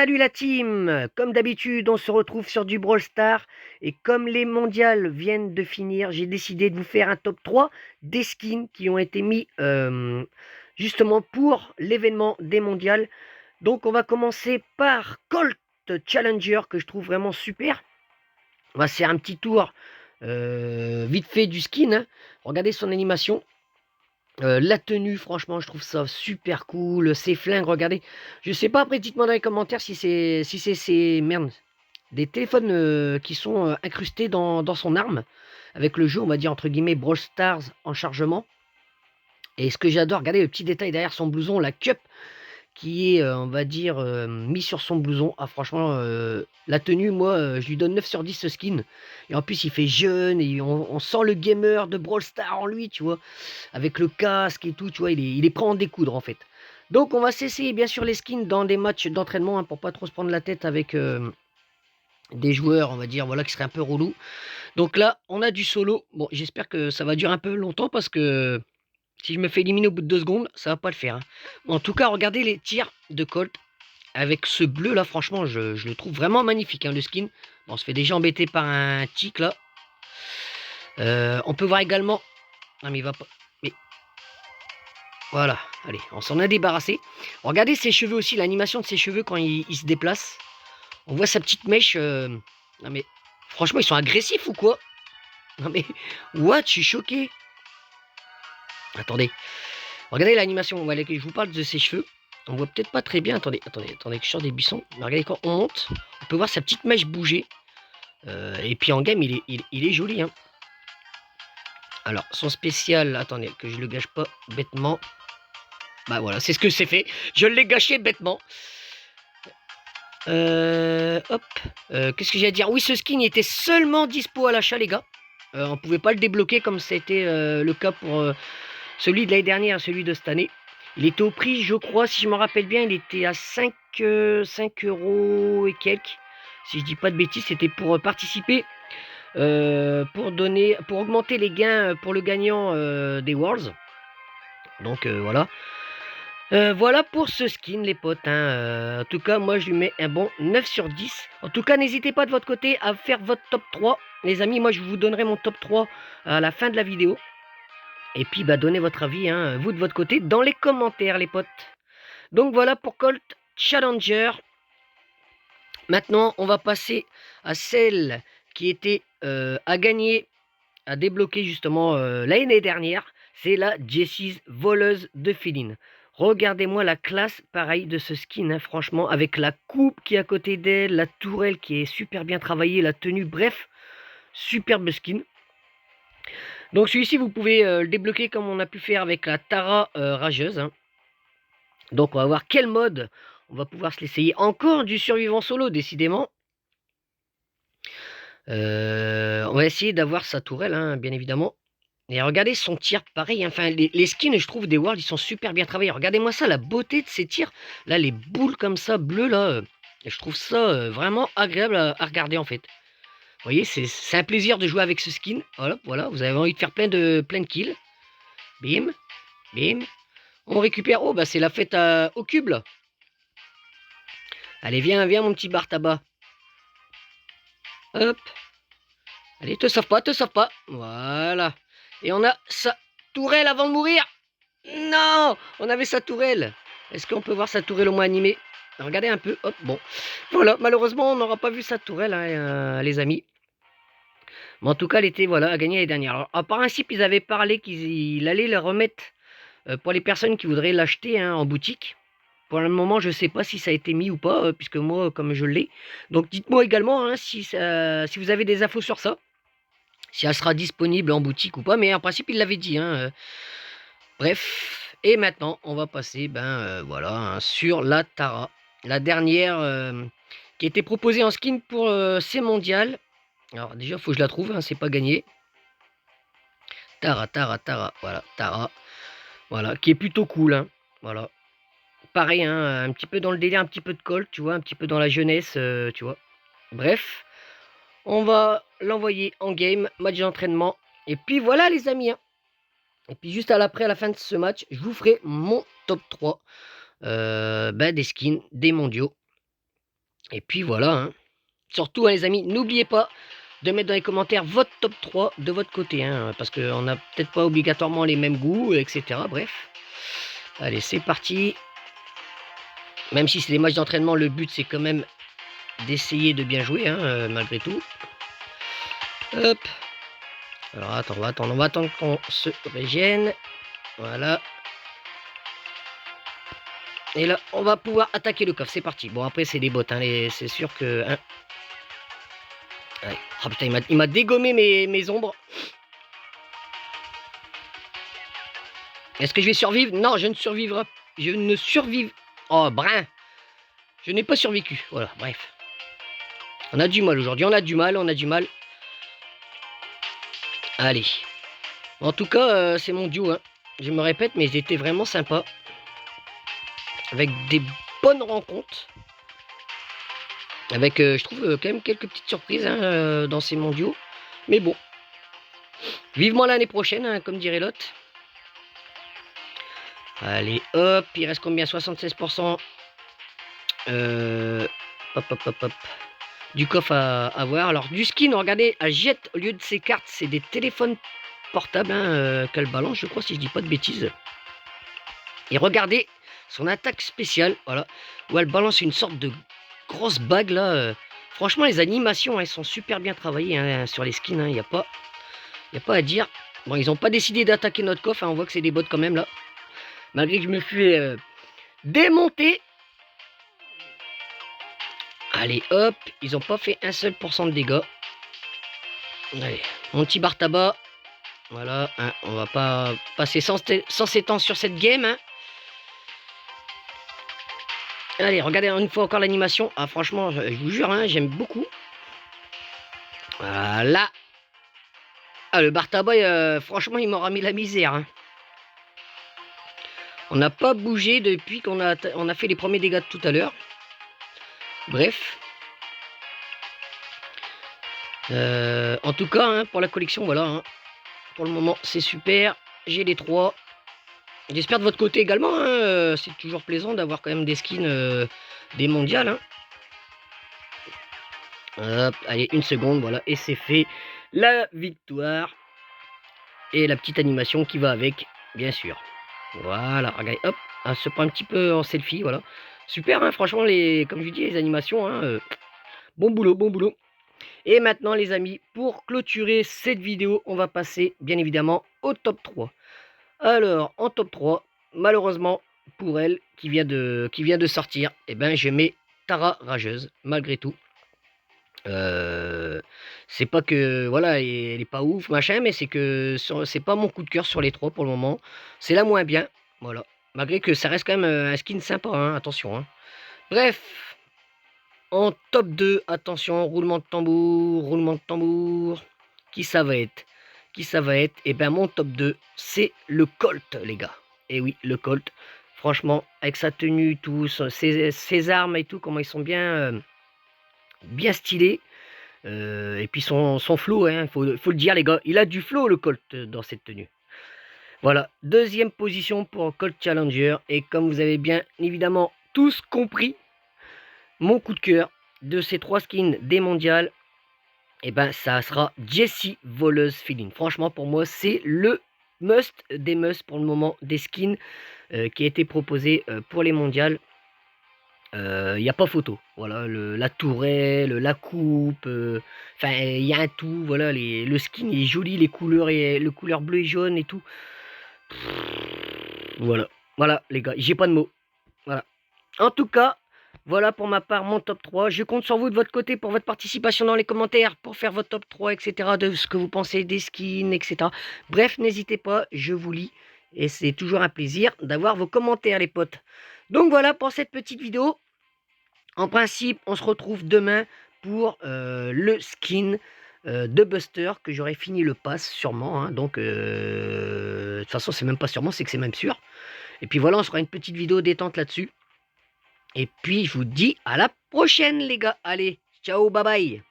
Salut la team! Comme d'habitude, on se retrouve sur du Brawl Stars et comme les mondiales viennent de finir, j'ai décidé de vous faire un top 3 des skins qui ont été mis justement pour l'événement des mondiales. Donc on va commencer par Colt Challenger que je trouve vraiment super. On va se faire un petit tour vite fait du skin, hein. Regardez son animation. La tenue, franchement, je trouve ça super cool. Ses flingues, regardez. Je sais pas, après, dites-moi dans les commentaires si c'est merde, des téléphones qui sont incrustés dans son arme. Avec le jeu, on va dire, entre guillemets, Brawl Stars en chargement. Et ce que j'adore, regardez le petit détail derrière son blouson, la cup qui est, on va dire, mis sur son blouson. Ah, franchement, la tenue, moi, je lui donne 9 sur 10 ce skin. Et en plus, il fait jeune et on sent le gamer de Brawl Stars en lui, tu vois, avec le casque et tout, tu vois, il est prêt à en découdre en fait. Donc on va s'essayer bien sûr les skins dans des matchs d'entraînement hein, pour pas trop se prendre la tête avec des joueurs, on va dire, voilà, qui seraient un peu relous. Donc là, on a du solo. Bon, j'espère que ça va durer un peu longtemps parce que si je me fais éliminer au bout de 2 secondes, ça va pas le faire, hein. Bon, en tout cas, regardez les tirs de Colt avec ce bleu là, franchement, je le trouve vraiment magnifique, hein, le skin. Bon, on se fait déjà embêter par un tic là. On peut voir également. Ah, mais il va pas. Mais voilà, allez, on s'en a débarrassé. Regardez ses cheveux aussi, l'animation de ses cheveux quand il se déplace. On voit sa petite mèche. Non mais, franchement, ils sont agressifs ou quoi? Non mais, what? Je suis choqué. Attendez, regardez l'animation. Voilà, que je vous parle de ses cheveux. On voit peut-être pas très bien. Attendez, que je sors des buissons. Mais regardez, quand on monte, on peut voir sa petite mèche bouger. Et puis en game, il est joli, hein. Alors, son spécial, attendez, que je le gâche pas bêtement. Bah voilà, c'est ce que c'est fait. Je l'ai gâché bêtement. Hop. Qu'est-ce que j'ai à dire? Oui, ce skin était seulement dispo à l'achat, les gars. On pouvait pas le débloquer comme c'était le cas pour celui de l'année dernière et celui de cette année. Il était au prix, je crois, si je me rappelle bien, il était à 5 euros et quelques. Si je dis pas de bêtises, c'était pour participer, pour augmenter les gains pour le gagnant des Worlds. Donc voilà. Voilà pour ce skin les potes, hein. En tout cas moi je lui mets un bon 9 sur 10. En tout cas n'hésitez pas de votre côté à faire votre top 3. Les amis, moi je vous donnerai mon top 3 à la fin de la vidéo. Et puis bah donnez votre avis, hein, vous de votre côté, dans les commentaires les potes. Donc voilà pour Colt Challenger. Maintenant on va passer à celle qui était à gagner, à débloquer justement l'année dernière. C'est la Jessie's voleuse de Féline. Regardez-moi la classe, pareil, de ce skin, hein, franchement, avec la coupe qui est à côté d'elle, la tourelle qui est super bien travaillée, la tenue, bref, superbe skin. Donc celui-ci, vous pouvez le débloquer comme on a pu faire avec la Tara rageuse, hein. Donc on va voir quel mode on va pouvoir se l'essayer. Encore du survivant solo, décidément. On va essayer d'avoir sa tourelle, hein, bien évidemment. Et regardez son tir, pareil, hein. Enfin, les skins, je trouve, des Worlds, ils sont super bien travaillés. Regardez-moi ça, la beauté de ces tirs. Là, les boules comme ça, bleues, là. Je trouve ça vraiment agréable à regarder, en fait. Vous voyez, c'est un plaisir de jouer avec ce skin. Voilà, voilà, vous avez envie de faire plein de kills. Bim, bim. On récupère. Oh, bah, c'est la fête au cube, là. Allez, viens, mon petit bar tabac. Hop. Allez, te sauve pas, te sauve pas. Voilà. Et on a sa tourelle avant de mourir. Non, on avait sa tourelle. Est-ce qu'on peut voir sa tourelle au moins animée? Regardez un peu, hop, bon. Voilà, malheureusement, on n'aura pas vu sa tourelle, hein, les amis. Mais en tout cas, elle était, voilà, à gagner l'année dernière. Alors, en principe, ils avaient parlé qu'ils allaient la remettre pour les personnes qui voudraient l'acheter, hein, en boutique. Pour le moment, je ne sais pas si ça a été mis ou pas, puisque moi, comme je l'ai. Donc, dites-moi également hein, si vous avez des infos sur ça. Si elle sera disponible en boutique ou pas. Mais en principe, il l'avait dit, hein. Bref, et maintenant on va passer voilà, hein, sur la Tara, la dernière qui a été proposée en skin pour ces mondiales. Alors déjà faut que je la trouve, hein, c'est pas gagné. Tara, voilà, Tara, voilà, qui est plutôt cool, hein, voilà. Pareil, hein, un petit peu dans le délire, un petit peu de Colt, tu vois, un petit peu dans la jeunesse, tu vois. Bref, on va l'envoyer en game, match d'entraînement. Et puis voilà les amis, hein. Et puis juste après, à la fin de ce match, je vous ferai mon top 3 des skins des mondiaux. Et puis voilà, hein. Surtout hein, les amis, n'oubliez pas de mettre dans les commentaires votre top 3 de votre côté, hein, parce qu'on n'a peut-être pas obligatoirement les mêmes goûts, etc. Bref. Allez, c'est parti. Même si c'est des matchs d'entraînement, le but c'est quand même d'essayer de bien jouer, hein, malgré tout. Hop. Alors attends, on va attendre qu'on se régène. Voilà. Et là, on va pouvoir attaquer le coffre. C'est parti. Bon, après, c'est des bots. Hein, c'est sûr que... Hein. Allez. Oh putain, il m'a dégommé mes ombres. Est-ce que je vais survivre? Non, je ne survivrai. Je ne survive. Oh, brin. Je n'ai pas survécu. Voilà, bref. On a du mal aujourd'hui. On a du mal. Allez. En tout cas, c'est mon duo. Hein. Je me répète, mais ils étaient vraiment sympas. Avec des bonnes rencontres. Avec, je trouve, quand même quelques petites surprises hein, dans ces mondiaux. Mais bon. Vivement l'année prochaine, hein, comme dirait l'autre. Allez, hop. Il reste combien? 76%. Hop. Du coffre à voir. Alors, du skin, regardez, à Jet, au lieu de ces cartes, c'est des téléphones portables hein, qu'elle balance, je crois, si je dis pas de bêtises. Et regardez son attaque spéciale, voilà, où elle balance une sorte de grosse bague là. Franchement, les animations, elles sont super bien travaillées hein, sur les skins. Il n'y a pas à dire. Bon, ils n'ont pas décidé d'attaquer notre coffre. Hein, on voit que c'est des bots quand même là. Malgré que je me fais démonter. Allez, hop. Ils n'ont pas fait un seul % de dégâts. Allez, mon petit bar tabac. Voilà, hein, on va pas passer sans s'étendre sur cette game. Hein. Allez, regardez une fois encore l'animation. Ah, franchement, je vous jure, hein, j'aime beaucoup. Voilà. Ah, le bar tabac, franchement, il m'aura mis la misère. Hein. On n'a pas bougé depuis qu'on a fait les premiers dégâts de tout à l'heure. Bref. En tout cas, hein, pour la collection, voilà. Hein. Pour le moment, c'est super. J'ai les 3. J'espère de votre côté également. Hein, c'est toujours plaisant d'avoir quand même des skins des mondiales. Hein. Hop, allez, une seconde, voilà. Et c'est fait. La victoire. Et la petite animation qui va avec, bien sûr. Voilà, regardez, hop. Elle se prend un petit peu en selfie, voilà. Super, hein, franchement, comme je dis, les animations, hein, bon boulot, bon boulot. Et maintenant, les amis, pour clôturer cette vidéo, on va passer, bien évidemment, au top 3. Alors, en top 3, malheureusement, pour elle, qui vient de sortir, eh ben, je mets Tara Rageuse, malgré tout. C'est pas que, voilà, elle est pas ouf, machin, mais c'est que c'est pas mon coup de cœur sur les 3 pour le moment. C'est la moins bien, voilà. Malgré que ça reste quand même un skin sympa, hein, attention. Hein. Bref, en top 2, attention, roulement de tambour. Qui ça va être? Eh ben mon top 2, c'est le Colt, les gars. Et oui, le Colt. Franchement, avec sa tenue, tout, ses armes et tout, comment ils sont bien stylés. Et puis son flow, hein, faut le dire, les gars. Il a du flow, le Colt, dans cette tenue. Voilà, deuxième position pour Colt Challenger. Et comme vous avez bien évidemment tous compris, mon coup de cœur de ces 3 skins des mondiales, et ben ça sera Jessie Voleuse Feeling. Franchement, pour moi, c'est le must des must pour le moment des skins qui a été proposé pour les mondiales. Il n'y a pas photo. Voilà, la tourelle, la coupe, enfin, il y a un tout. Voilà, le skin il est joli, les couleurs, le couleur bleu et jaune et tout. Voilà, les gars, j'ai pas de mots. Voilà. En tout cas, voilà pour ma part mon top 3. Je compte sur vous de votre côté pour votre participation dans les commentaires, pour faire votre top 3, etc. De ce que vous pensez des skins, etc. Bref, n'hésitez pas, je vous lis. Et c'est toujours un plaisir d'avoir vos commentaires, les potes. Donc voilà pour cette petite vidéo. En principe, on se retrouve demain pour le skin de Buster, que j'aurai fini le pass sûrement. Hein. Donc, de toute façon, c'est même pas sûrement, c'est que c'est même sûr. Et puis voilà, on se fera une petite vidéo détente là-dessus. Et puis, je vous dis à la prochaine, les gars. Allez, ciao, bye bye.